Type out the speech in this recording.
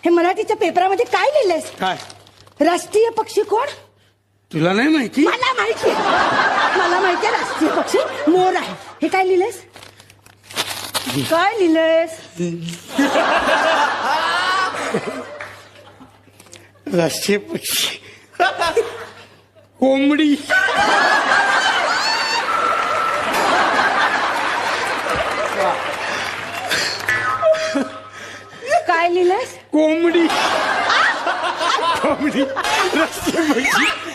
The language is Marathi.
हे मराठीच्या पेपरामध्ये काय लिहिलंयस? काय? राष्ट्रीय पक्षी कोण? तुला नाही माहिती? मला माहिती, मला माहितीये. राष्ट्रीय पक्षी मोर आहे. हे काय लिहिलंयस? काय लिहिलंयस? राष्ट्रीय पक्षी कोंबडी. काय लिहिलंयस? कोंबडी. कोंबडी राष्ट्रीय पक्षी.